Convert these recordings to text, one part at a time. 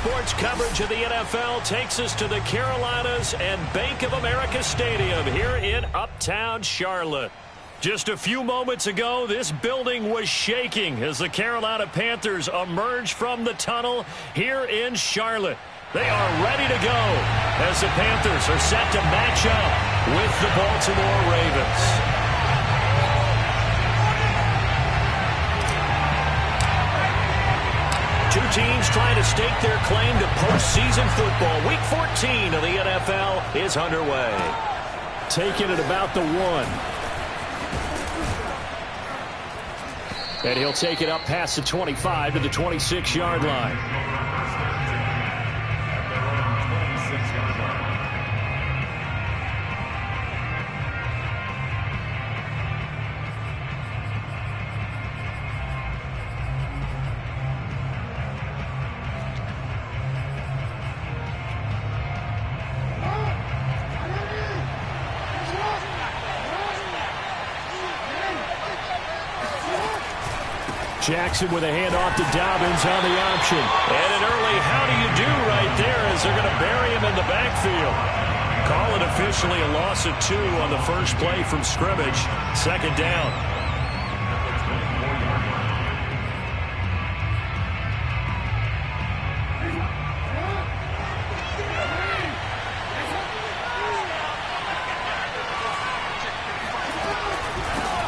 sports coverage of the NFL takes us to the Carolinas and Bank of America Stadium here in Uptown Charlotte. Just a few moments ago, this building was shaking as the Carolina Panthers emerged from the tunnel here in Charlotte. They are ready to go as the Panthers are set to match up with the Baltimore Ravens. Two teams trying to stake their claim to postseason football. Week 14 of the NFL is underway. Taking it about the 1. And he'll take it up past the 25 to the 26-yard line. Jackson with a handoff to Dobbins on the option. And an early how do you do right there as they're going to bury him in the backfield. Call it officially a loss of 2 on the first play from scrimmage. Second down.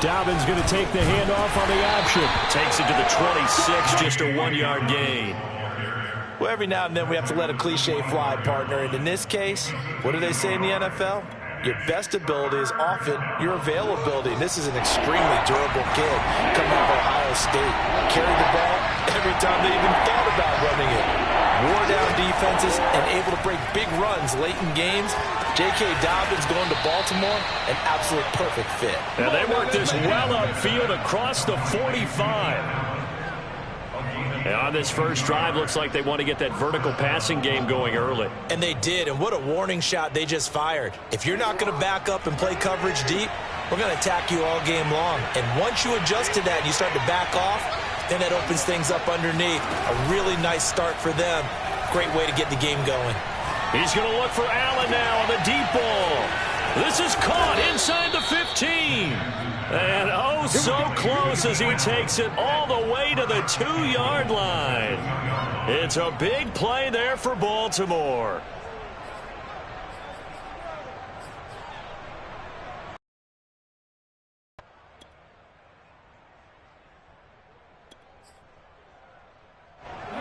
Dobbins going to take the handoff on the option. Takes it to the 26, just a 1-yard gain. Well, every now and then we have to let a cliche fly, partner. And in this case, what do they say in the NFL? Your best ability is often your availability. And this is an extremely durable kid coming out of Ohio State. Carried the ball every time they even thought about running it. Wore down defenses and able to break big runs late in games. J.K. Dobbins going to Baltimore, an absolute perfect fit. And they work this well upfield across the 45. And on this first drive, looks like they want to get that vertical passing game going early. And they did, and what a warning shot they just fired. If you're not going to back up and play coverage deep, we're going to attack you all game long. And once you adjust to that and you start to back off, then that opens things up underneath. A really nice start for them. Great way to get the game going. He's going to look for Allen now on the deep ball. This is caught inside the 15. And oh, so close as he takes it all the way to the 2-yard line. It's a big play there for Baltimore.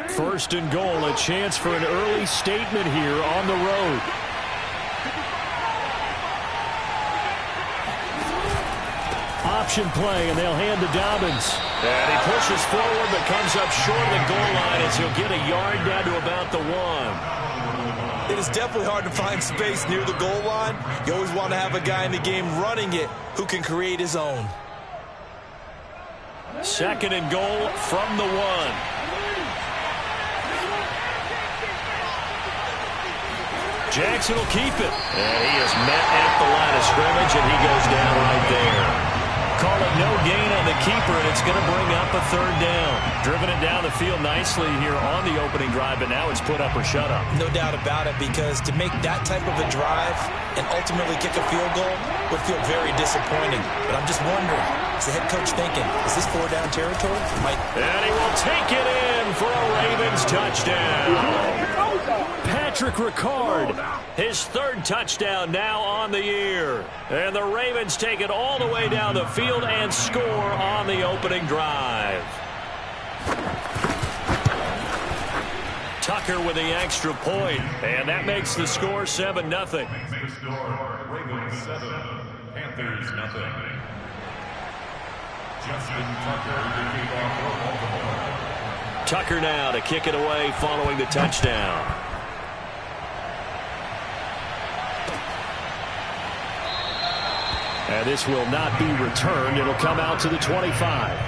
First and goal, a chance for an early statement here on the road. Option play, and they'll hand to Dobbins. And he pushes forward but comes up short of the goal line as he'll get a yard down to about the 1. It is definitely hard to find space near the goal line. You always want to have a guy in the game running it who can create his own. Second and goal from the 1. Jackson will keep it. And he is met at the line of scrimmage, and he goes down right there. Call it no gain on the keeper, and it's going to bring up a third down. Driven it down the field nicely here on the opening drive, but now it's put up or shut up. No doubt about it, because to make that type of a drive and ultimately kick a field goal would feel very disappointing. But I'm just wondering, is the head coach thinking, is this 4-down territory? And he will take it in for a Ravens touchdown. Patrick Ricard, his third touchdown now on the year. And the Ravens take it all the way down the field and score on the opening drive. Tucker with the extra point, and that makes the score 7-0. Next score, Ravens 7, Panthers 0. Justin Tucker, the kickoff for Baltimore. Tucker now to kick it away following the touchdown. And this will not be returned. It'll come out to the 25.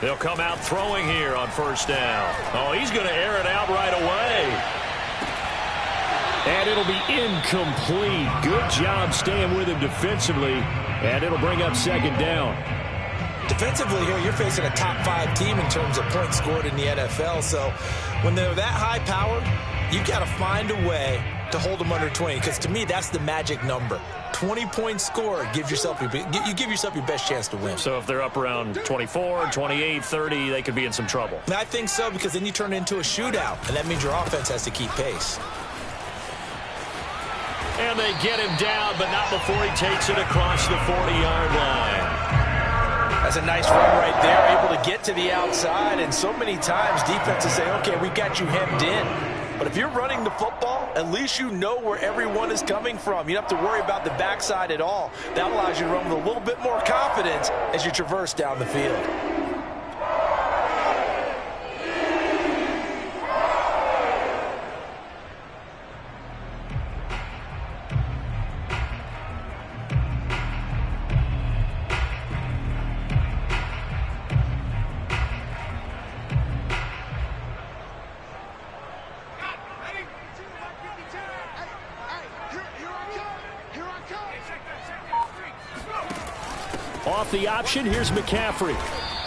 They'll come out throwing here on first down. Oh, he's going to air it out right away. And it'll be incomplete. Good job staying with him defensively. And it'll bring up second down. Defensively here, you're facing a top 5 team in terms of points scored in the NFL. So when they're that high-powered, you've got to find a way to hold them under 20. Because to me, that's the magic number. 20-point score gives yourself you give yourself your best chance to win. So if they're up around 24, 28, 30, they could be in some trouble. And I think so, because then you turn it into a shootout, and that means your offense has to keep pace. And they get him down, but not before he takes it across the 40-yard line. That's a nice run right there, able to get to the outside. And so many times defenses say, okay, we got you hemmed in. But if you're running the football, at least you know where everyone is coming from. You don't have to worry about the backside at all. That allows you to run with a little bit more confidence as you traverse down the field. Off the option, here's McCaffrey.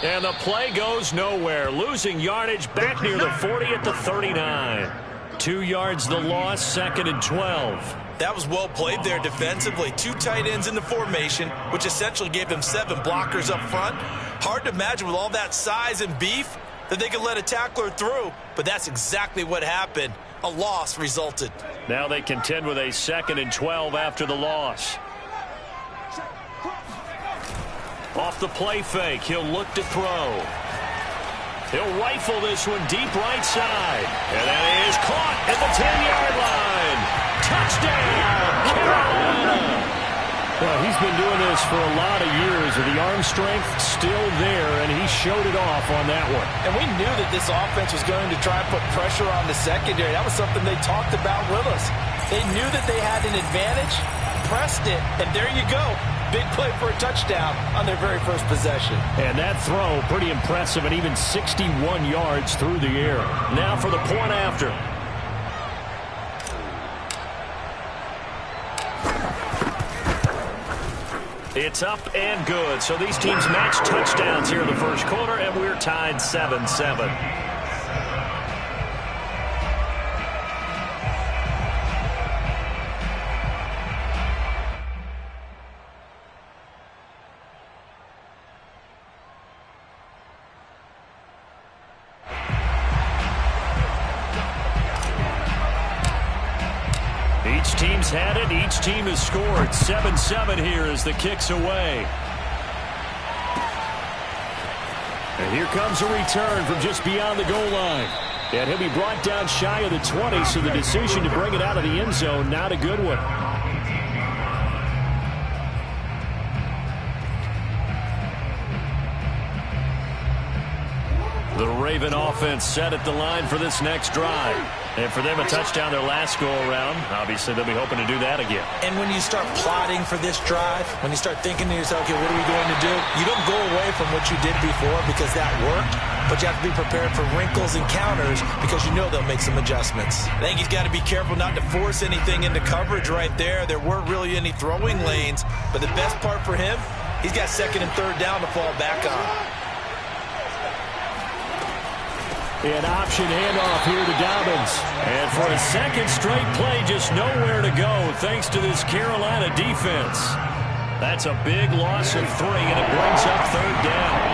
And the play goes nowhere. Losing yardage back near the 40 at the 39. 2 yards the loss, 2nd and 12. That was well played there defensively. 2 tight ends in the formation, which essentially gave them 7 blockers up front. Hard to imagine with all that size and beef that they could let a tackler through, but that's exactly what happened. A loss resulted. Now they contend with a 2nd and 12 after the loss. Off the play fake, he'll look to throw. He'll rifle this one deep right side. And that is caught at the 10-yard line. Touchdown, Carolina. Well, he's been doing this for a lot of years, with the arm strength still there, and he showed it off on that one. And we knew that this offense was going to try and put pressure on the secondary. That was something they talked about with us. They knew that they had an advantage, pressed it, and there you go. Big play for a touchdown on their very first possession. And that throw, pretty impressive, and even 61 yards through the air. Now for the point after. It's up and good. So these teams match touchdowns here in the first quarter, and we're tied 7-7. Each team's had it. Each team has scored. 7-7 here as the kick's away. And here comes a return from just beyond the goal line. And he'll be brought down shy of the 20, so the decision to bring it out of the end zone, not a good one. The Raven offense set at the line for this next drive. And for them, a touchdown their last go-around. Obviously, they'll be hoping to do that again. And when you start plotting for this drive, when you start thinking to yourself, okay, what are we going to do? You don't go away from what you did before because that worked, but you have to be prepared for wrinkles and counters because you know they'll make some adjustments. I think he's got to be careful not to force anything into coverage right there. There weren't really any throwing lanes, but the best part for him, he's got 2nd and 3rd down to fall back on. An option handoff here to Dobbins. And for a second straight play, just nowhere to go thanks to this Carolina defense. That's a big loss of 3, and it brings up 3rd down.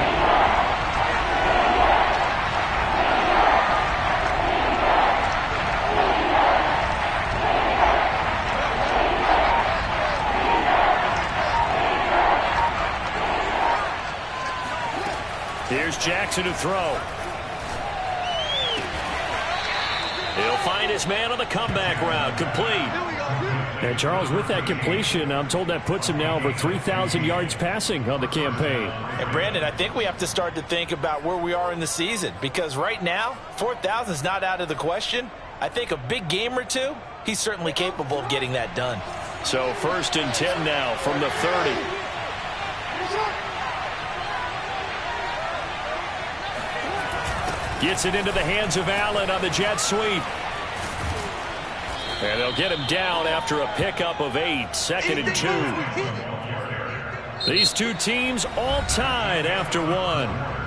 Here's Jackson to throw. He'll find his man on the comeback route. Complete. And Charles, with that completion, I'm told that puts him now over 3,000 yards passing on the campaign. And Brandon, I think we have to start to think about where we are in the season, because right now, 4,000 is not out of the question. I think a big game or two, he's certainly capable of getting that done. So 1st and 10 now from the 30. Gets it into the hands of Allen on the jet sweep. And they'll get him down after a pickup of 8, 2nd and 2. These two teams all tied after 1.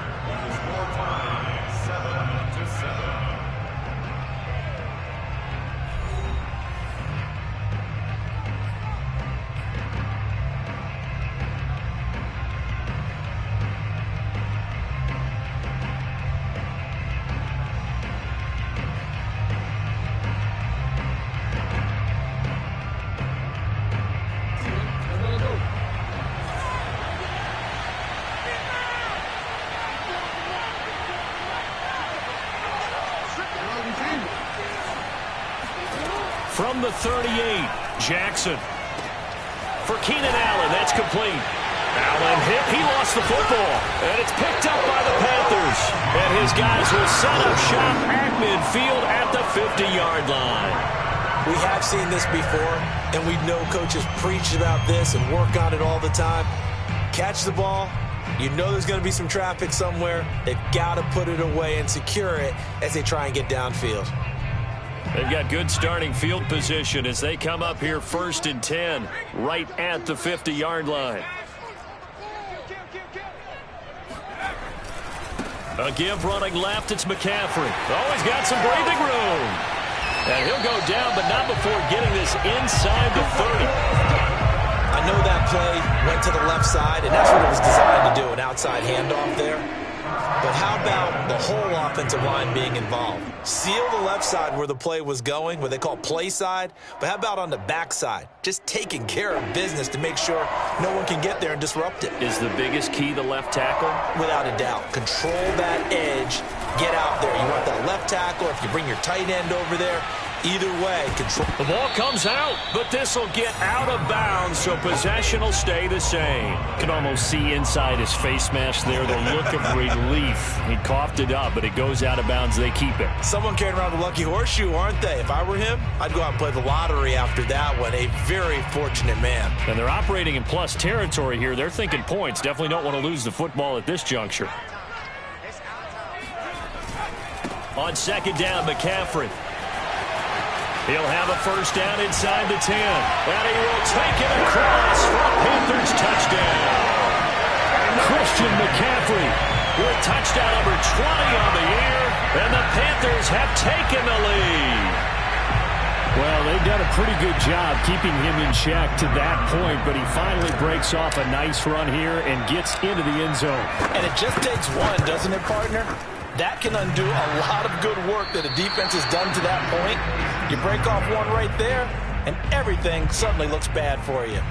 From the 38, Jackson. For Keenan Allen, that's complete. Allen hit, he lost the football. And it's picked up by the Panthers. And his guys will set up shop at midfield at the 50-yard line. We have seen this before, and we know coaches preach about this and work on it all the time. Catch the ball. You know there's going to be some traffic somewhere. They've got to put it away and secure it as they try and get downfield. They've got good starting field position as they come up here 1st and 10, right at the 50-yard line. A give running left, it's McCaffrey. Oh, he's got some breathing room. And he'll go down, but not before getting this inside the 30. I know that play went to the left side, and that's what it was designed to do, an outside handoff there. But how about the whole offensive line being involved? Seal the left side where the play was going, what they call play side. But how about on the back side? Just taking care of business to make sure no one can get there and disrupt it. Is the biggest key the left tackle? Without a doubt. Control that edge. Get out there. You want that left tackle. If you bring your tight end over there, either way, control. The ball comes out, but this will get out of bounds, so possession will stay the same. Can almost see inside his face mask there, the look of relief. He coughed it up, but it goes out of bounds. They keep it. Someone carrying around the lucky horseshoe, aren't they? If I were him, I'd go out and play the lottery after that one. A very fortunate man. And they're operating in plus territory here. They're thinking points. Definitely don't want to lose the football at this juncture. On 2nd down, McCaffrey. He'll have a 1st down inside the 10. And he will take it across for a Panthers touchdown. Christian McCaffrey with touchdown number 20 on the year. And the Panthers have taken the lead. Well, they've done a pretty good job keeping him in check to that point, but he finally breaks off a nice run here and gets into the end zone. And it just takes one, doesn't it, partner? That can undo a lot of good work that a defense has done to that point. You break off one right there, and everything suddenly looks bad for you.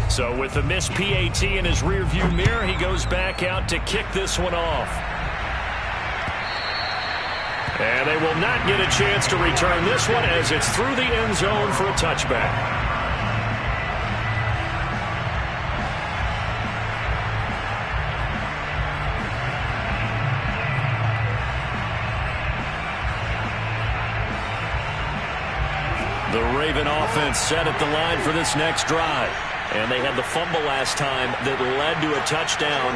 So with the missed PAT in his rearview mirror, he goes back out to kick this one off. And they will not get a chance to return this one as it's through the end zone for a touchback. The Raven offense set at the line for this next drive. And they had the fumble last time that led to a touchdown.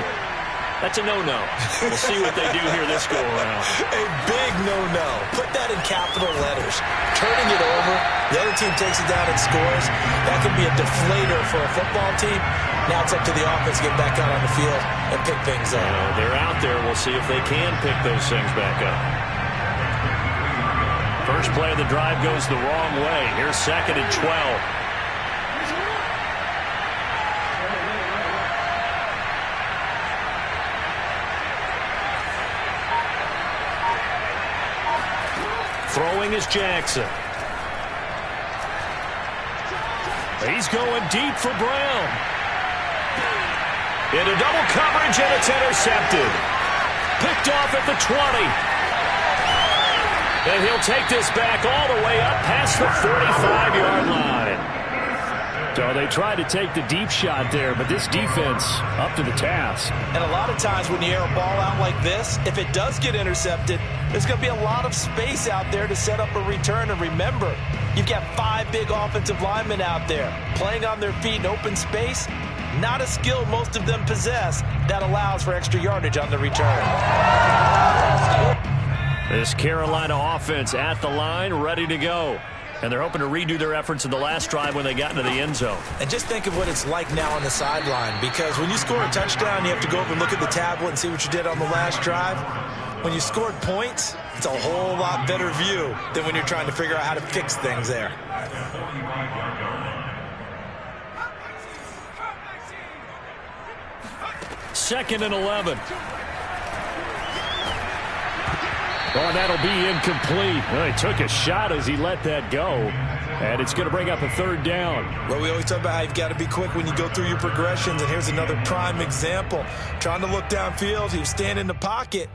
That's a no-no. We'll see what they do here this go-around. A big no-no. Put that in capital letters. Turning it over, the other team takes it down and scores. That could be a deflator for a football team. Now it's up to the offense to get back out on the field and pick things up. They're out there. We'll see if they can pick those things back up. First play of the drive goes the wrong way. Here's 2nd and 12. Throwing is Jackson. He's going deep for Brown. Into double coverage, and it's intercepted. Picked off at the 20. And he'll take this back all the way up past the 45-yard line. So they tried to take the deep shot there, but this defense up to the task. And a lot of times when you air a ball out like this, if it does get intercepted, there's going to be a lot of space out there to set up a return. And remember, You've got 5 big offensive linemen out there playing on their feet in open space. Not a skill most of them possess that allows for extra yardage on the return. This Carolina offense at the line, ready to go. And they're hoping to redo their efforts in the last drive when they got into the end zone. And just think of what it's like now on the sideline, because when you score a touchdown, you have to go over and look at the tablet and see what you did on the last drive. When you scored points, it's a whole lot better view than when you're trying to figure out how to fix things there. Second and 11. Oh, that'll be incomplete. Well, he took a shot as he let that go. And it's going to bring up a third down. Well, we always talk about how you've got to be quick when you go through your progressions. And here's another prime example. Trying to look downfield. He was standing in the pocket,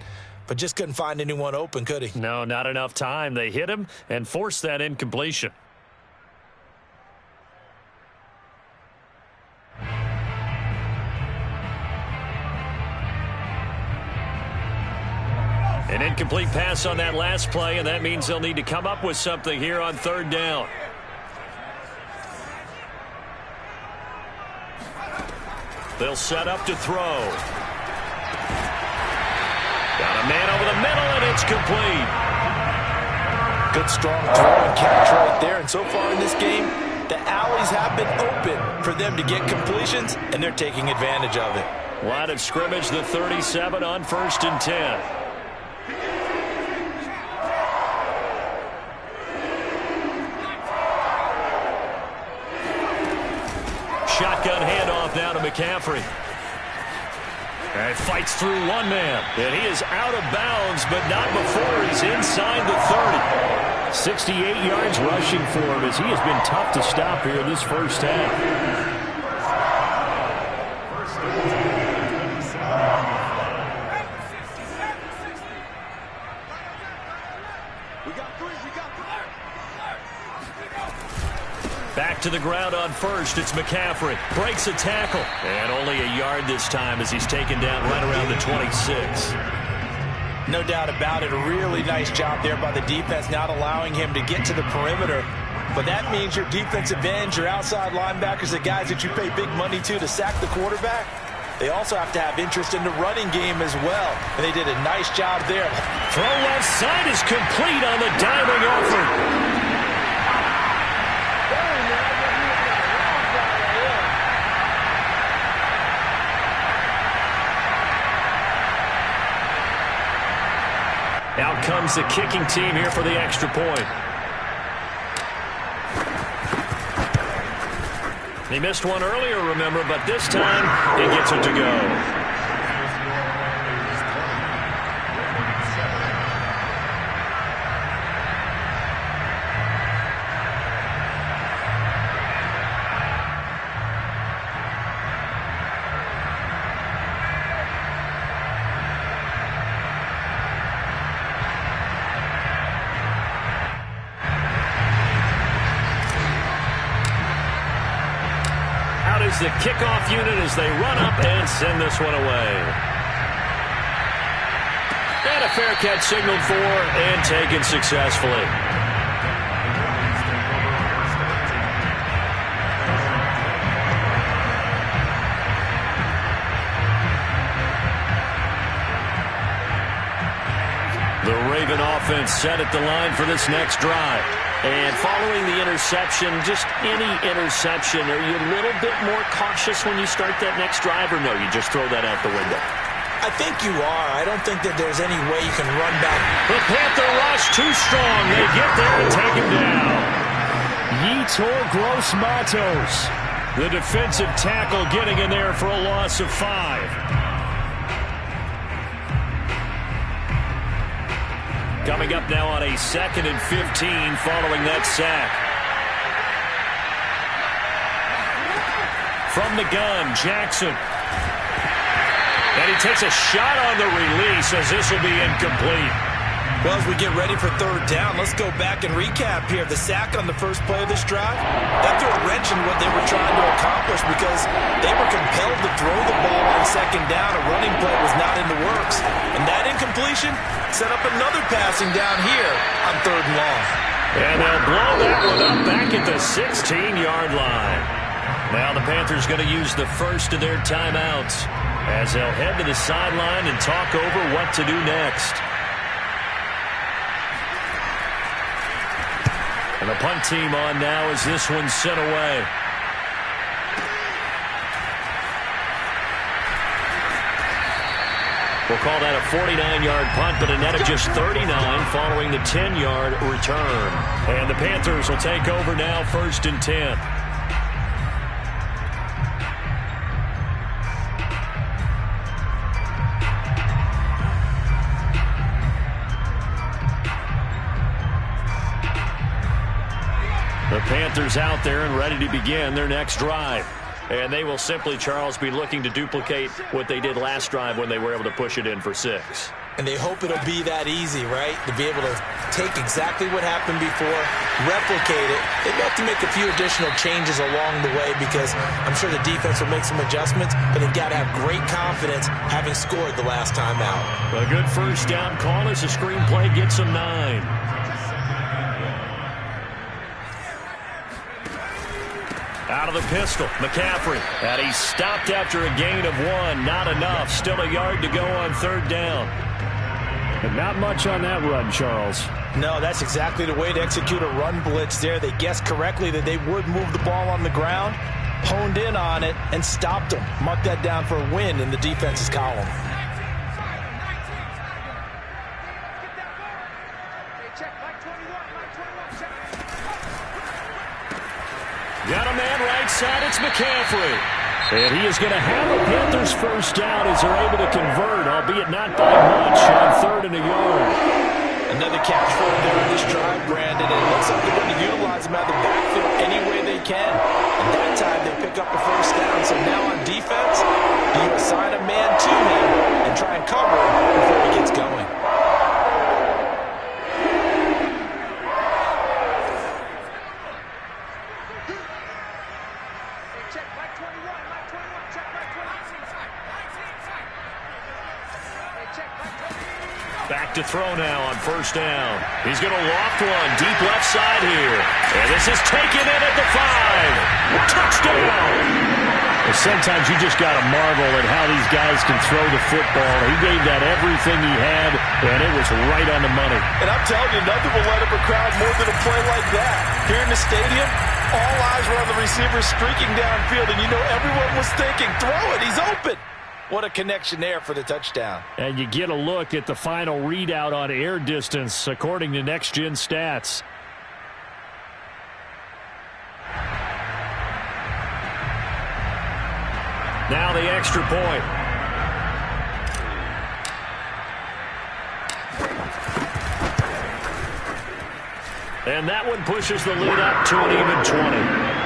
but just couldn't find anyone open, could he? No, not enough time. They hit him and forced that incompletion. An incomplete pass on that last play, and that means they'll need to come up with something here on third down. They'll set up to throw. Got a man over the middle, and it's complete. Good, strong throw and catch right there. And so far in this game, the alleys have been open for them to get completions, and they're taking advantage of it. Line of scrimmage, the 37 on 1st and 10. Shotgun handoff now to McCaffrey. And fights through one man. And he is out of bounds, but not before he's inside the 30. 68 yards rushing for him as he has been tough to stop here in this first half. Back to the ground on first. It's McCaffrey. Breaks a tackle. And only a yard this time as he's taken down right around the 26. No doubt about it. A really nice job there by the defense, not allowing him to get to the perimeter. But that means your defensive ends, your outside linebackers, the guys that you pay big money to sack the quarterback, they also have to have interest in the running game as well. And they did a nice job there. Throw left side is complete on the diving effort. Out comes the kicking team here for the extra point. He missed one earlier, remember, but this time he gets it to go. The kickoff unit as they run up and send this one away. And a fair catch signaled for and taken successfully. The Raven offense set at the line for this next drive. And following the interception, just any interception, are you a little bit more cautious when you start that next drive, or no, you just throw that out the window? I think you are. I don't think that there's any way you can run back. The Panther rush too strong. They get there and take him down. Yetur Gross-Matos, the defensive tackle, getting in there for a loss of 5. Coming up now on a 2nd and 15 following that sack. From the gun, Jackson. And he takes a shot on the release as this will be incomplete. Well, as we get ready for third down, let's go back and recap here. The sack on the first play of this drive, that threw a wrench in what they were trying to accomplish because they were compelled to throw the ball on second down. A running play was not in the works. And that incompletion set up another passing down here on 3rd and long. And they'll blow that one up back at the 16-yard line. Now the Panthers going to use the first of their timeouts as they'll head to the sideline and talk over what to do next. And the punt team on now as this one's sent away. We'll call that a 49-yard punt, but a net of just 39 following the 10-yard return. And the Panthers will take over now, 1st and 10. The Panthers out there and ready to begin their next drive. And they will simply, Charles, be looking to duplicate what they did last drive when they were able to push it in for 6. And they hope it'll be that easy, right? To be able to take exactly what happened before, replicate it. They may have to make a few additional changes along the way because I'm sure the defense will make some adjustments, but they've got to have great confidence having scored the last time out. A good first down call as the screenplay gets them 9. Out of the pistol, McCaffrey. And he's stopped after a gain of 1. Not enough. Still a yard to go on 3rd down. And not much on that run, Charles. No, that's exactly the way to execute a run blitz there. They guessed correctly that they would move the ball on the ground, honed in on it, and stopped them. Mark that down for a win in the defense's column. Got a man right side, it's McCaffrey. And he is going to have a Panthers first down as they're able to convert, albeit not by much, on 3rd and a yard. Another catch for him there on this drive, Brandon. And it looks like they're going to utilize him out of the backfield any way they can. And that time they pick up a first down. So now on defense, you assign a man to him and try and cover him before he gets going. Back to throw now on 1st down. He's going to loft one deep left side here. And this is taken in at the 5. Touchdown! And sometimes you just got to marvel at how these guys can throw the football. He gave that everything he had, and it was right on the money. And I'm telling you, nothing will light up a crowd more than a play like that. Here in the stadium, all eyes were on the receiver streaking downfield, and you know everyone was thinking, throw it, he's open. What a connection there for the touchdown. And you get a look at the final readout on air distance, according to Next Gen Stats. Now the extra point. And that one pushes the lead up to an even 20.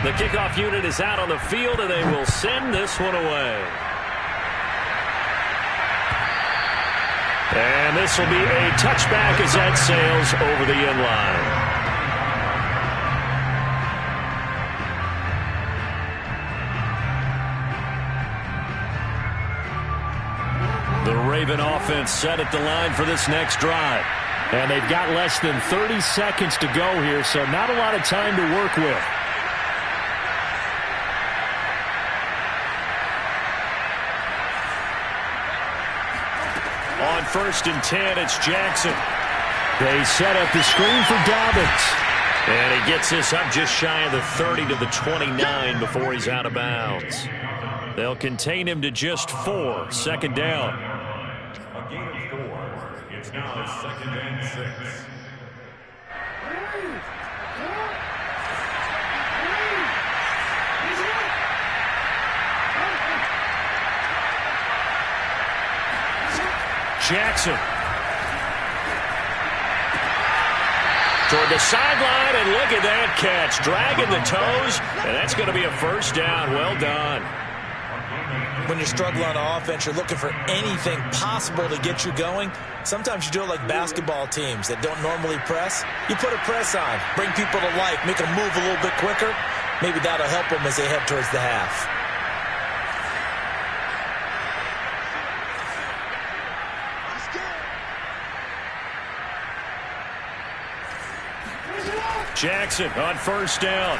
The kickoff unit is out on the field, and they will send this one away. And this will be a touchback as that sails over the end line. The Raven offense set at the line for this next drive. And they've got less than 30 seconds to go here, so not a lot of time to work with. On 1st and 10, it's Jackson. They set up the screen for Dobbins. And he gets this up just shy of the 30 to the 29 before he's out of bounds. They'll contain him to just 4. 2nd down. A gain of 4. It's now 2nd and 6. Jackson. Toward the sideline, and look at that catch. Dragging the toes, and that's going to be a first down. Well done. When you're struggling on offense, you're looking for anything possible to get you going. Sometimes you do it like basketball teams that don't normally press. You put a press on, bring people to life, make them move a little bit quicker. Maybe that'll help them as they head towards the half. Jackson on first down.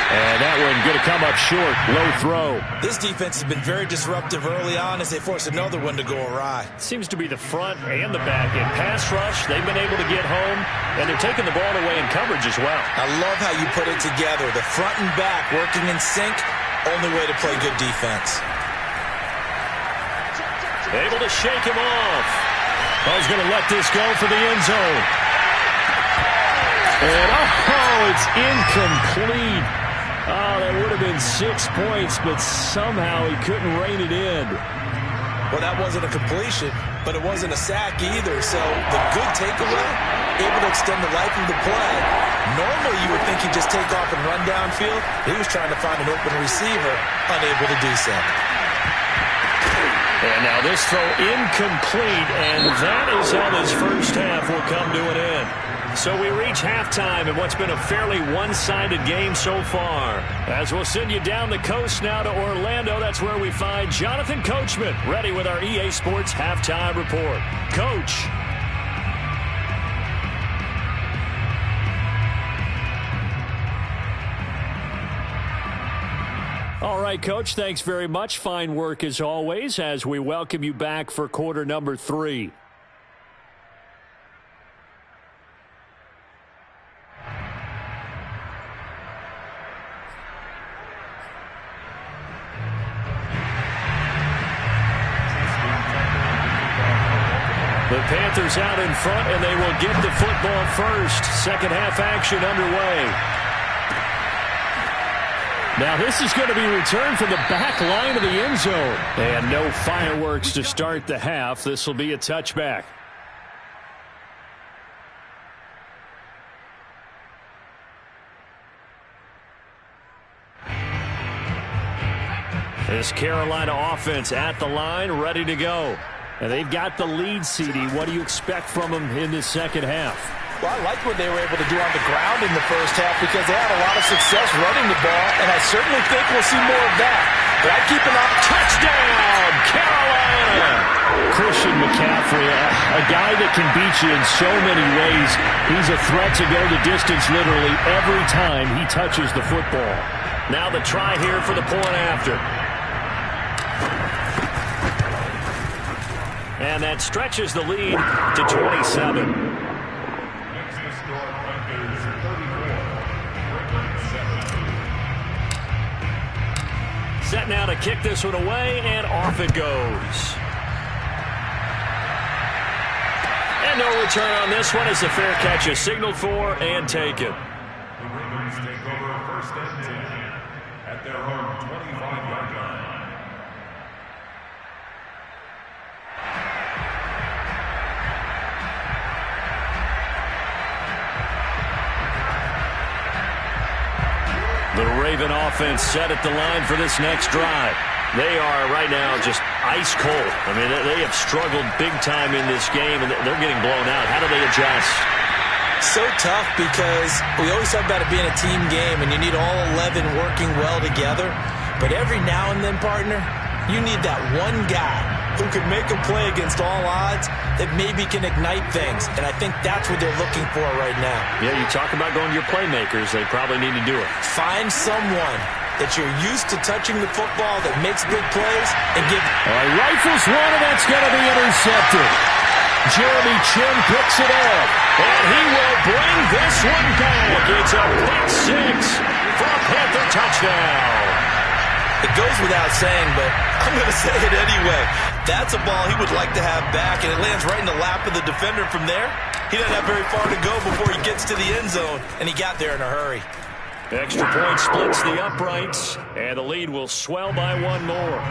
And that one going to come up short. Low throw. This defense has been very disruptive early on as they force another one to go awry. Seems to be the front and the back end. Pass rush, they've been able to get home, and they're taking the ball away in coverage as well. I love how you put it together. The front and back working in sync. Only way to play good defense. Able to shake him off. Ball's going to let this go for the end zone. And, it's incomplete. Oh, that would have been 6 points, but somehow he couldn't rein it in. Well, that wasn't a completion, but it wasn't a sack either. So the good takeaway, able to extend the life of the play. Normally you would think he'd just take off and run downfield. He was trying to find an open receiver, unable to do so. And now this throw incomplete, and that is how this first half will come to an end. So we reach halftime in what's been a fairly one-sided game so far. As we'll send you down the coast now to Orlando, that's where we find Jonathan Coachman, ready with our EA Sports Halftime Report. Coach. All right, Coach, thanks very much. Fine work as always as we welcome you back for quarter number 3. The Panthers out in front, and they will get the football first. Second half action underway. Now this is going to be returned from the back line of the end zone. And no fireworks to start the half. This will be a touchback. This Carolina offense at the line, ready to go. And they've got the lead, CD. What do you expect from them in the second half? Well, I like what they were able to do on the ground in the first half because they had a lot of success running the ball, and I certainly think we'll see more of that. But I keep an eye. Touchdown, Carolina! Christian McCaffrey, a guy that can beat you in so many ways. He's a threat to go the distance literally every time he touches the football. Now the try here for the point after. And that stretches the lead to 27. Set now to kick this one away, and off it goes. And no return on this one as the fair catch is signaled for and taken. The Ravens take over first and 10 at their own 25-yard line. The Raven offense set at the line for this next drive. They are right now just ice cold. I mean, they have struggled big time in this game, and they're getting blown out. How do they adjust? So tough because we always talk about it being a team game, and you need all 11 working well together. But every now and then, partner, you need that one guy who can make a play against all odds that maybe can ignite things. And I think that's what they're looking for right now. Yeah, you talk about going to your playmakers. They probably need to do it. Find someone that you're used to touching the football that makes big plays and give. Rifles one, and that's going to be intercepted. Jeremy Chin picks it up, and he will bring this one back. It's a pick six for a Panther touchdown. It goes without saying, but I'm going to say it anyway. That's a ball he would like to have back, and it lands right in the lap of the defender from there. He doesn't have very far to go before he gets to the end zone, and he got there in a hurry. Extra point splits the uprights, and the lead will swell by one more.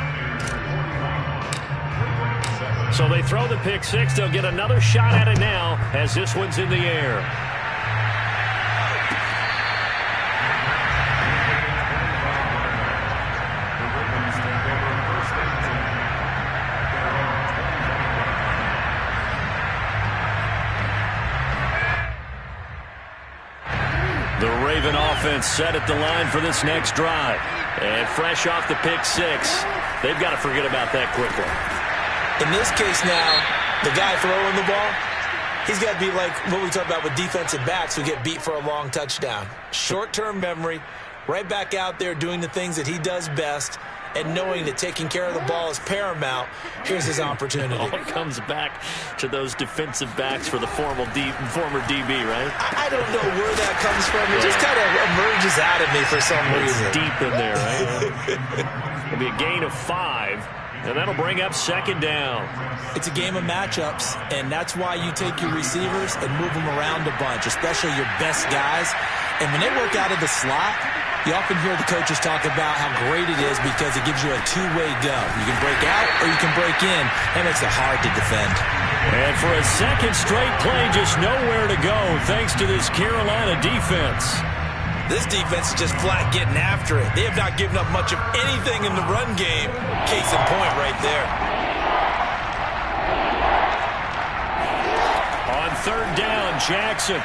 So they throw the pick six. They'll get another shot at it now as this one's in the air. offense set at the line for this next drive. And fresh off the pick six, they've got to forget about that quickly. In this case now, the guy throwing the ball, he's got to be like what we talk about with defensive backs who get beat for a long touchdown. Short-term memory, right back out there doing the things that he does best, and knowing that taking care of the ball is paramount. Here's his opportunity. It all comes back to those defensive backs for the former DB, right? I don't know where that comes from. It just kind of emerges out of me for some reason. It's deep in there, right? It'll be a gain of 5, and that'll bring up second down. It's a game of matchups, and that's why you take your receivers and move them around a bunch, especially your best guys. And when they work out of the slot, you often hear the coaches talk about how great it is because it gives you a two-way go. You can break out or you can break in. That makes it hard to defend. And for a second straight play, just nowhere to go thanks to this Carolina defense. This defense is just flat getting after it. They have not given up much of anything in the run game. Case in point right there. On third down, Jackson.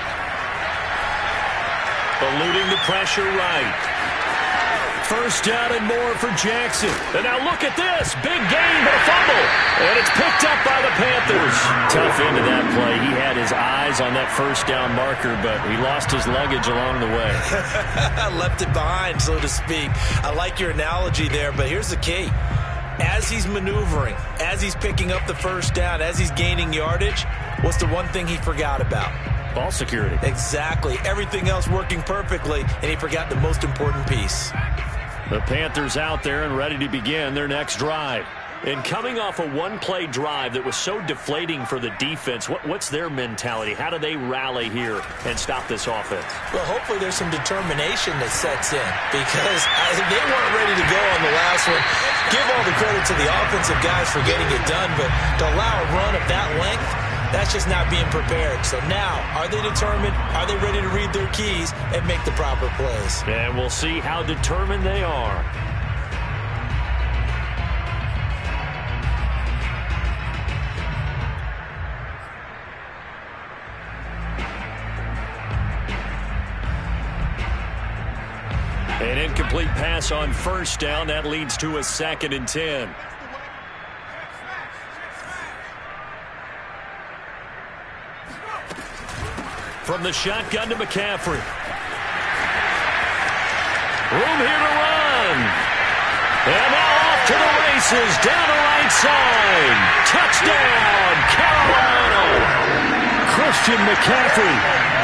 Eluding the pressure right. First down and more for Jackson. And now look at this. Big gain, but a fumble. And it's picked up by the Panthers. Tough end of that play. He had his eyes on that first down marker, but he lost his luggage along the way. Left it behind, so to speak. I like your analogy there, but here's the key. As he's maneuvering, as he's picking up the first down, as he's gaining yardage, what's the one thing he forgot about? Ball security. Exactly. Everything else working perfectly, and he forgot the most important piece. The Panthers out there and ready to begin their next drive. And coming off a one-play drive that was so deflating for the defense, what's their mentality? How do they rally here and stop this offense? Well, hopefully there's some determination that sets in because they weren't ready to go on the last one. Give all the credit to the offensive guys for getting it done, but to allow a run of that length, that's just not being prepared. So now, are they determined? Are they ready to read their keys and make the proper plays? And we'll see how determined they are. An incomplete pass on first down. That leads to a 2nd and 10. From the shotgun to McCaffrey. Room here to run. And now off to the races. Down the right side. Touchdown, Carolina. Christian McCaffrey.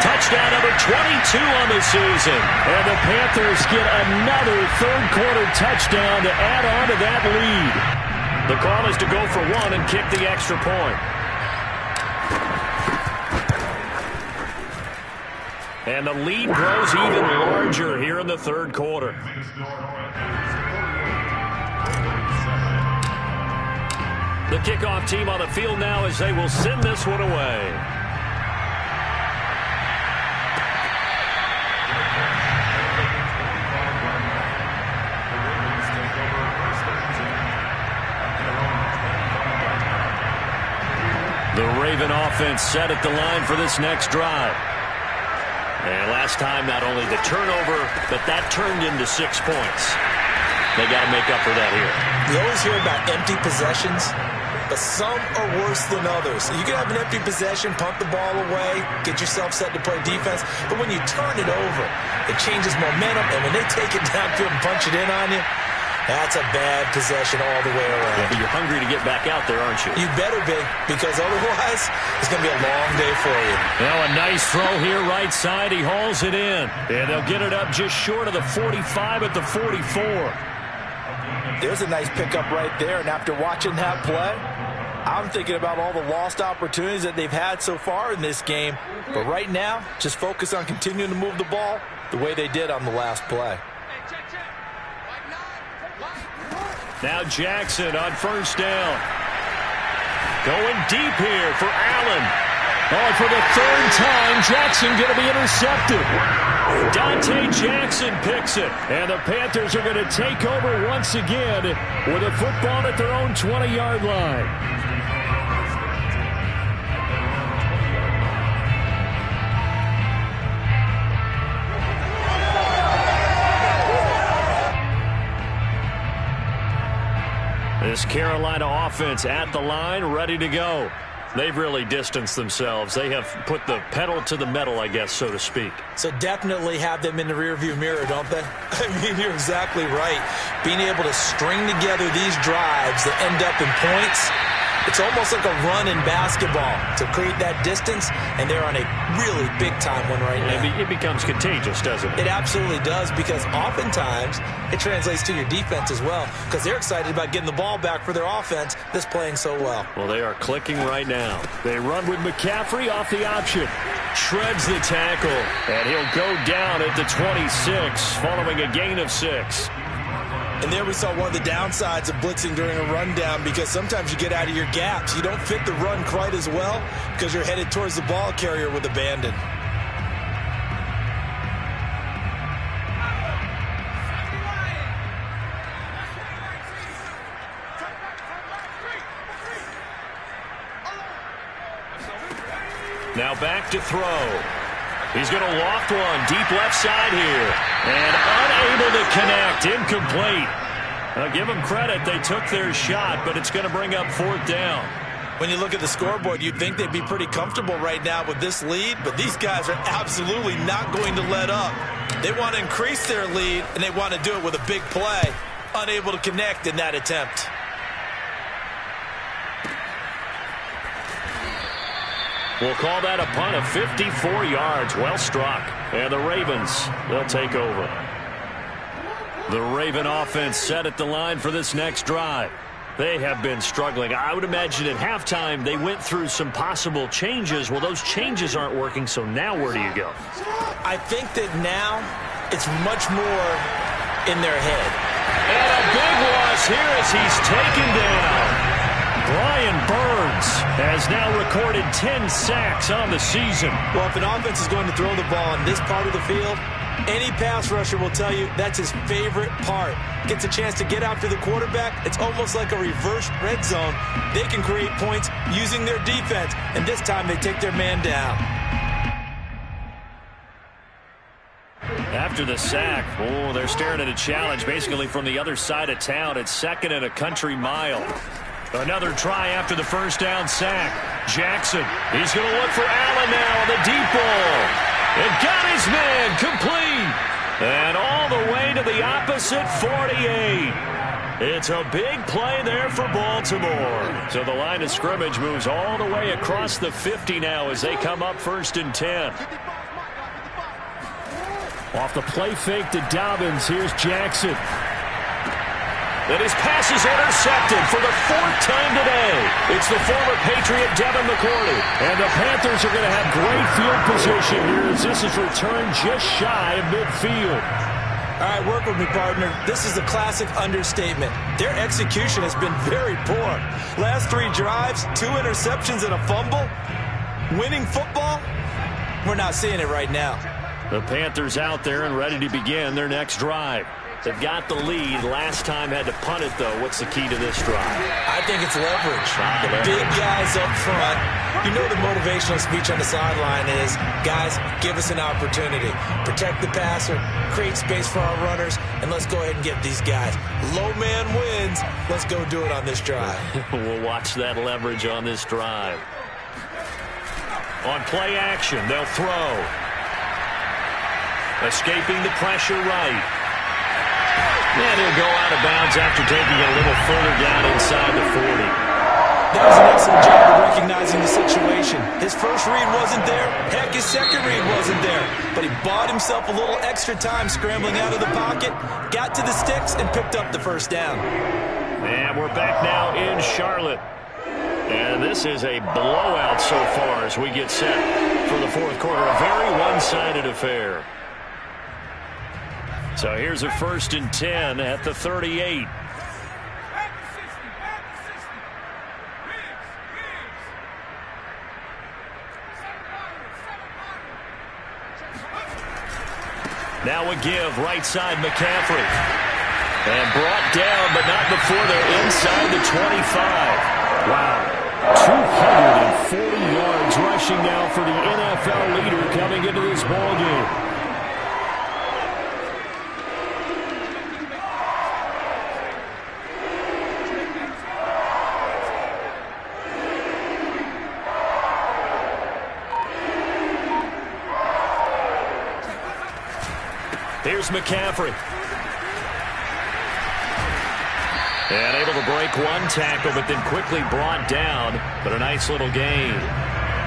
Touchdown number 22 on the season. And the Panthers get another third-quarter touchdown to add on to that lead. The call is to go for one and kick the extra point. And the lead grows even larger here in the third quarter. The kickoff team on the field now as they will send this one away. The Raven offense set at the line for this next drive. And last time, not only the turnover, but that turned into 6 points. They got to make up for that here. You always hear about empty possessions, but some are worse than others. You can have an empty possession, punt the ball away, get yourself set to play defense, but when you turn it over, it changes momentum, and when they take it downfield and punch it in on you, that's a bad possession all the way around. Yeah, but you're hungry to get back out there, aren't you? You better be, because otherwise it's going to be a long day for you. Now a nice throw here right side. He hauls it in. And they'll get it up just short of the 45 at the 44. There's a nice pickup right there, and after watching that play, I'm thinking about all the lost opportunities that they've had so far in this game. But right now, just focus on continuing to move the ball the way they did on the last play. Now Jackson on first down. Going deep here for Allen. Oh, for the third time, Jackson going to be intercepted. Dante Jackson picks it. And the Panthers are going to take over once again with a football at their own 20-yard line. offense at the line, ready to go. They've really distanced themselves. They have put the pedal to the metal, I guess, so to speak. So definitely have them in the rearview mirror, don't they? I mean, you're exactly right. Being able to string together these drives that end up in points, it's almost like a run in basketball to create that distance, and they're on a really big-time one right now. It becomes contagious, doesn't it? It absolutely does, because oftentimes it translates to your defense as well, because they're excited about getting the ball back for their offense that's playing so well. Well, they are clicking right now. They run with McCaffrey off the option. Shreds the tackle, and he'll go down at the 26 following a gain of 6. And there we saw one of the downsides of blitzing during a rundown, because sometimes you get out of your gaps. You don't fit the run quite as well because you're headed towards the ball carrier with abandon. Now back to throw. He's going to loft one deep left side here. And unable to connect. Incomplete. I'll give them credit. They took their shot, but it's going to bring up 4th down. When you look at the scoreboard, you'd think they'd be pretty comfortable right now with this lead, but these guys are absolutely not going to let up. They want to increase their lead, and they want to do it with a big play. Unable to connect in that attempt. We'll call that a punt of 54 yards. Well struck. And the Ravens, they'll take over. The Raven offense set at the line for this next drive. They have been struggling. I would imagine at halftime they went through some possible changes. Well, those changes aren't working, so now where do you go? I think that now it's much more in their head. And a big loss here as he's taken down. Brian Burns has now recorded 10 sacks on the season. Well, if an offense is going to throw the ball in this part of the field, any pass rusher will tell you that's his favorite part. Gets a chance to get after the quarterback. It's almost like a reverse red zone. They can create points using their defense, and this time they take their man down. After the sack, they're staring at a challenge basically from the other side of town. It's 2nd and a country mile. Another try after the first down sack. Jackson, he's going to look for Allen now on the deep ball. And got his man complete. And all the way to the opposite 48. It's a big play there for Baltimore. So the line of scrimmage moves all the way across the 50 now as they come up 1st and 10. Off the play fake to Dobbins, here's Jackson. And his pass is intercepted for the 4th time today. It's the former Patriot Devin McCourty. And the Panthers are going to have great field position here as this is returned just shy of midfield. All right, work with me, partner. This is a classic understatement. Their execution has been very poor. Last 3 drives, 2 interceptions and a fumble. Winning football? We're not seeing it right now. The Panthers out there and ready to begin their next drive. They've got the lead. Last time had to punt it, though. What's the key to this drive? I think it's leverage. The big guys up front. You know the motivational speech on the sideline is, guys, give us an opportunity. Protect the passer, create space for our runners, and let's go ahead and get these guys. Low man wins. Let's go do it on this drive. We'll watch that leverage on this drive. On play action, they'll throw. Escaping the pressure right. And he'll go out of bounds after taking it a little further down inside the 40. That was an excellent job of recognizing the situation. His first read wasn't there. Heck, his second read wasn't there. But he bought himself a little extra time scrambling out of the pocket, got to the sticks, and picked up the first down. And we're back now in Charlotte. And this is a blowout so far as we get set for the 4th quarter. A very one-sided affair. So here's a 1st and 10 at the 38. Now a give right side McCaffrey. And brought down, but not before they're inside the 25. Wow. 240 yards rushing now for the NFL leader coming into this ballgame. Here's McCaffrey. And able to break one tackle, but then quickly brought down. But a nice little gain.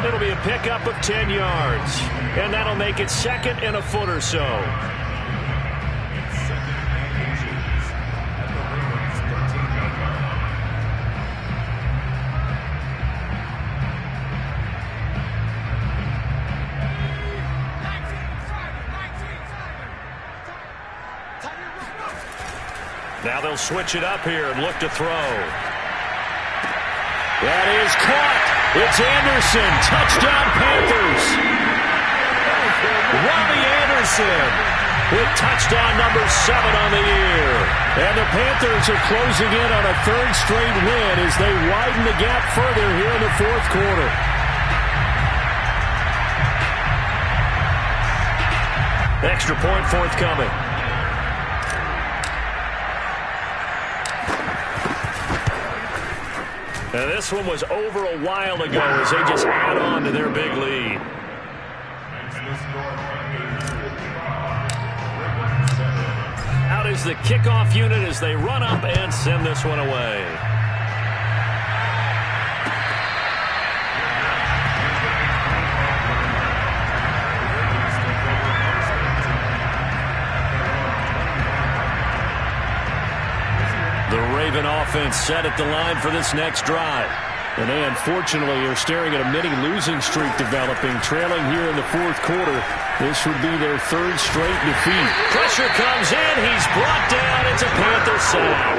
It'll be a pickup of 10 yards. And that'll make it second and a foot or so. Now they'll switch it up here and look to throw. That is caught. It's Anderson. Touchdown Panthers. Robbie Anderson with touchdown number 7 on the year. And the Panthers are closing in on a third straight win as they widen the gap further here in the fourth quarter. Extra point forthcoming. And this one was over a while ago as they just add on to their big lead. Out is the kickoff unit as they run up and send this one away. Raven offense set at the line for this next drive. And they unfortunately are staring at a mini losing streak developing, trailing here in the fourth quarter. This would be their third straight defeat. Pressure comes in. He's brought down. It's a Panther sack.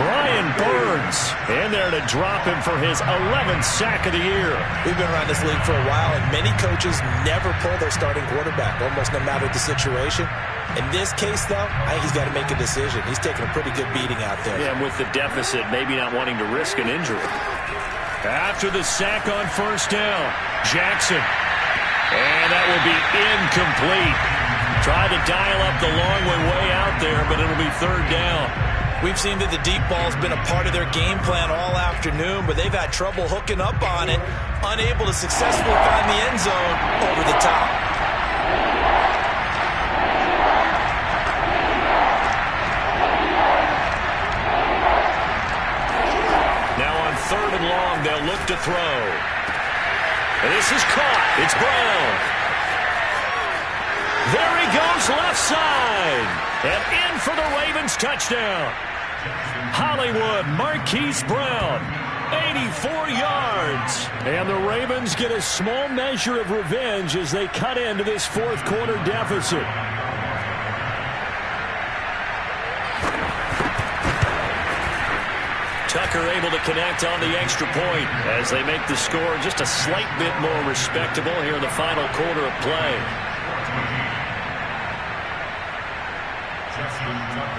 Brian Burns in there to drop him for his 11th sack of the year. We've been around this league for a while, and many coaches never pull their starting quarterback, almost no matter the situation. In this case, though, I think he's got to make a decision. He's taking a pretty good beating out there. Yeah, and with the deficit, maybe not wanting to risk an injury. After the sack on first down, Jackson. And that will be incomplete. Tried to dial up the long way out there, but it'll be third down. We've seen that the deep ball's been a part of their game plan all afternoon, but they've had trouble hooking up on it, unable to successfully find the end zone over the top. Third and long, they'll look to throw. And this is caught. It's Brown. There he goes, left side. And in for the Ravens touchdown. Hollywood Marquise Brown, 84 yards. And the Ravens get a small measure of revenge as they cut into this fourth quarter deficit. Tucker able to connect on the extra point as they make the score just a slight bit more respectable here in the final quarter of play.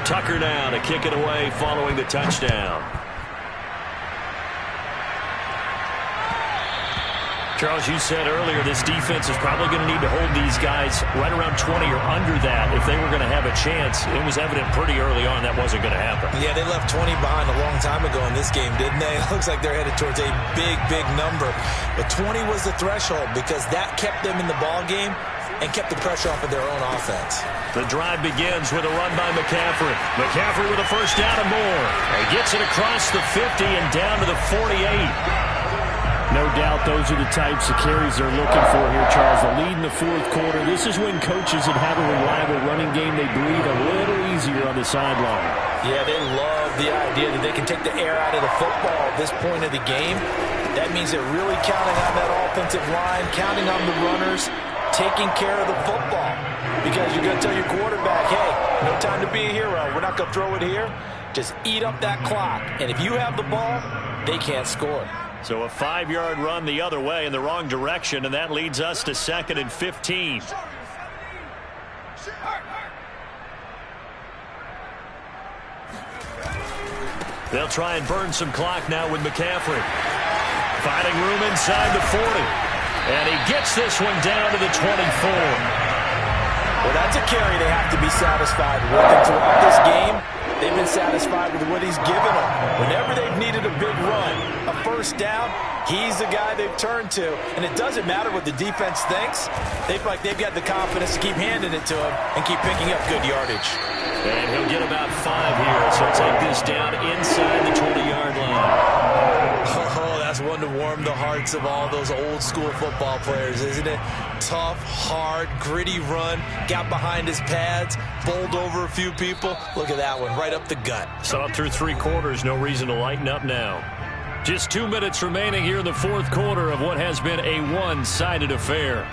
Tucker now to kick it away following the touchdown. Charles, you said earlier this defense is probably going to need to hold these guys right around 20 or under that if they were going to have a chance. It was evident pretty early on that wasn't going to happen. Yeah, they left 20 behind a long time ago in this game, didn't they? It looks like they're headed towards a big number. But 20 was the threshold because that kept them in the ball game and kept the pressure off of their own offense. The drive begins with a run by McCaffrey. McCaffrey with a first down and more. He gets it across the 50 and down to the 48. No doubt those are the types of carries they're looking for here, Charles. The lead in the fourth quarter. This is when coaches that have a reliable running game, they breathe a little easier on the sideline. Yeah, they love the idea that they can take the air out of the football at this point of the game. That means they're really counting on that offensive line, counting on the runners, taking care of the football. Because you're going to tell your quarterback, hey, no time to be a hero. We're not going to throw it here. Just eat up that clock. And if you have the ball, they can't score. So a 5-yard run the other way in the wrong direction, and that leads us to 2nd and 15. They'll try and burn some clock now with McCaffrey. Finding room inside the 40. And he gets this one down to the 24. Well, that's a carry they have to be satisfied with. And throughout this game, They've been satisfied with what he's given them. Whenever they've needed a big run, a first down, he's the guy they've turned to. And it doesn't matter what the defense thinks. They've got the confidence to keep handing it to him and keep picking up good yardage. And he'll get about 5 here, so take this down inside the 20-yard line. Oh, that's one to warm the hearts of all those old-school football players, isn't it? Tough, hard, gritty run, got behind his pads, bowled over a few people. Look at that one, right up the gut. Saw it through 3 quarters, no reason to lighten up now. Just 2 minutes remaining here in the 4th quarter of what has been a one-sided affair.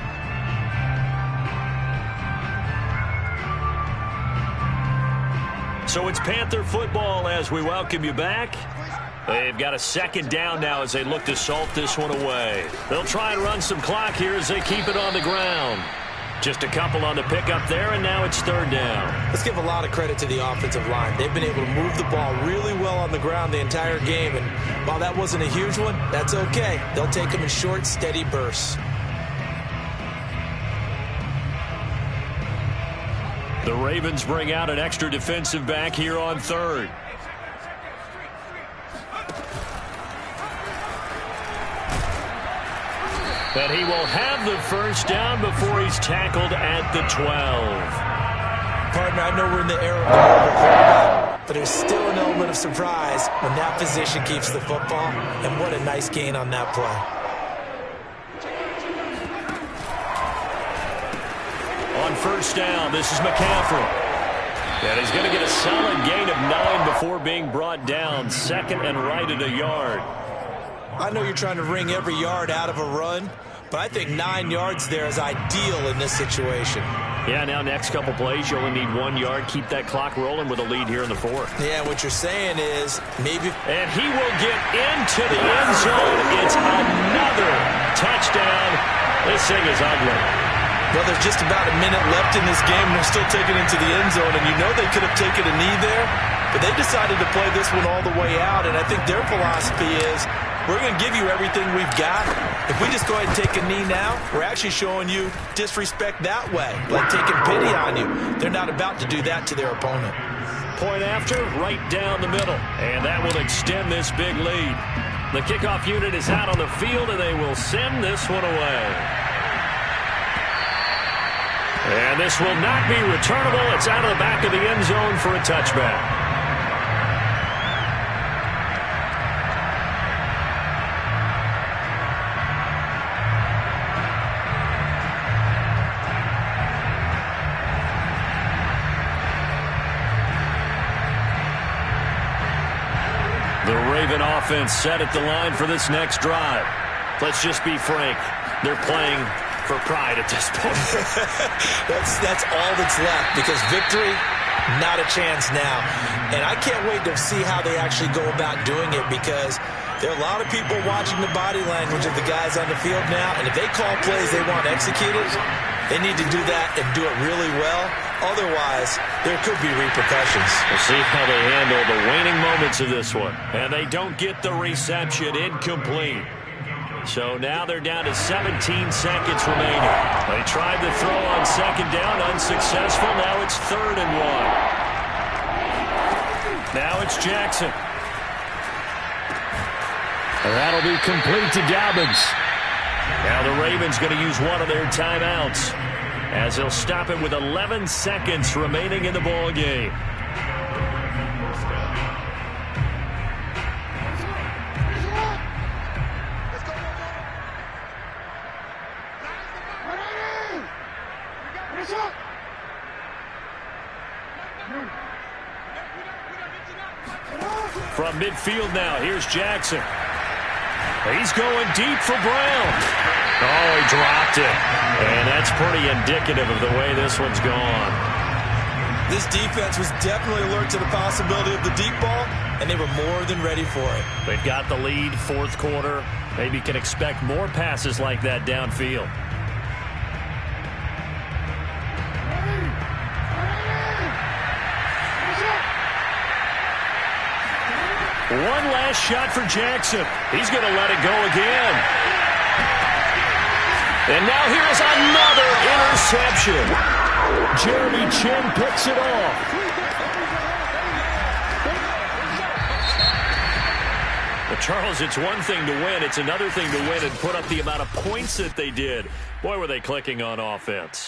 So it's Panther football as we welcome you back. They've got a second down now as they look to salt this one away. They'll try and run some clock here as they keep it on the ground. Just a couple on the pickup there, and now it's 3rd down. Let's give a lot of credit to the offensive line. They've been able to move the ball really well on the ground the entire game, and while that wasn't a huge one, that's okay. They'll take them in short, steady bursts. The Ravens bring out an extra defensive back here on 3rd. And he will have the first down before he's tackled at the 12. Partner, I know we're in the era of the quarterback, but there's still an element of surprise when that position keeps the football, and what a nice gain on that play. On first down, this is McCaffrey. And he's going to get a solid gain of 9 before being brought down. 2nd and right at a yard. I know you're trying to wring every yard out of a run, but I think 9 yards there is ideal in this situation. Yeah, now next couple plays, you only need 1 yard. Keep that clock rolling with a lead here in the 4th. Yeah, what you're saying is maybe... And he will get into the end zone. It's another touchdown. This thing is ugly. Well, there's just about a minute left in this game, and they're still taking it into the end zone, and you know they could have taken a knee there, but they decided to play this one all the way out, and I think their philosophy is, we're going to give you everything we've got. If we just go ahead and take a knee now, we're actually showing you disrespect that way, like taking pity on you. They're not about to do that to their opponent. Point after, right down the middle, and that will extend this big lead. The kickoff unit is out on the field, and they will send this one away. And this will not be returnable. It's out of the back of the end zone for a touchback. The Raven offense set at the line for this next drive. Let's just be frank. They're playing for pride at this point. That's all that's left, because victory, not a chance now. And I can't wait to see how they actually go about doing it, because there are a lot of people watching the body language of the guys on the field now, and if they call plays they want executed, they need to do that and do it really well. Otherwise, there could be repercussions. We'll see how they handle the waning moments of this one. And they don't get the reception. Incomplete. So now they're down to 17 seconds remaining. They tried to throw on 2nd down, unsuccessful. Now it's 3rd and 1. Now it's Jackson. And that'll be complete to Dobbins. Now the Ravens going to use one of their timeouts, as they'll stop it with 11 seconds remaining in the ball game. From midfield now, here's Jackson. He's going deep for Brown. Oh, he dropped it. And that's pretty indicative of the way this one's gone. This defense was definitely alert to the possibility of the deep ball, and they were more than ready for it. They've got the lead, 4th quarter. Maybe can expect more passes like that downfield. One last shot for Jackson. He's going to let it go again. And now here's another interception. Jeremy Chin picks it off. Charles, it's one thing to win. It's another thing to win and put up the amount of points that they did. Boy, were they clicking on offense.